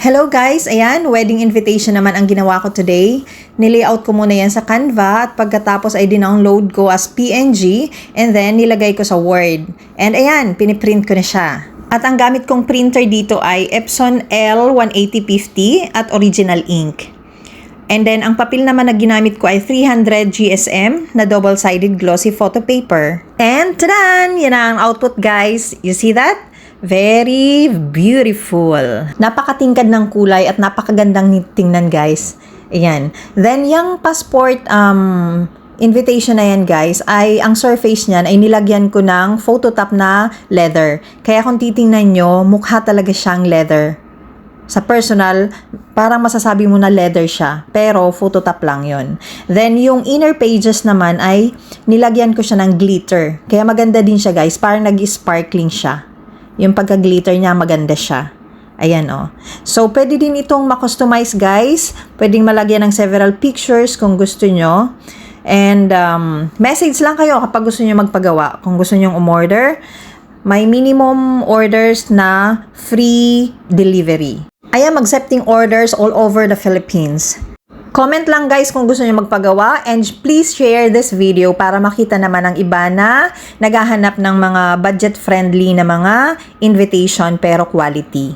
Hello guys! Ayan, wedding invitation naman ang ginawa ko today. Nilayout ko muna yan sa Canva at pagkatapos ay dinownload ko as PNG and then nilagay ko sa Word. And ayan, piniprint ko na siya. At ang gamit kong printer dito ay Epson L18050 at original ink. And then, ang papel naman na ginamit ko ay 300 GSM na double-sided glossy photo paper. And tadan! Yan ang output guys. You see that? Very beautiful. Napakatingkad ng kulay at napakagandang tingnan guys. Ayan. Then, yung passport invitation na yan guys, ay ang surface niyan ay nilagyan ko ng phototop na leather. Kaya kung titingnan nyo, mukha talaga siyang leather. Sa personal, parang masasabi mo na leather siya, pero phototop lang yon. Then, yung inner pages naman ay nilagyan ko siya ng glitter. Kaya maganda din siya guys, parang nag-sparkling siya. Yung pagka-glitter niya, maganda siya. Ayan oh. So, pwede din itong ma-customize guys. Pwedeng malagyan ng several pictures kung gusto nyo. And, message lang kayo kapag gusto nyo magpagawa. Kung gusto nyo umorder, may minimum orders na free delivery. I am accepting orders all over the Philippines. Comment lang guys kung gusto niyo magpagawa and please share this video para makita naman ng iba na naghahanap ng mga budget-friendly na mga invitation pero quality.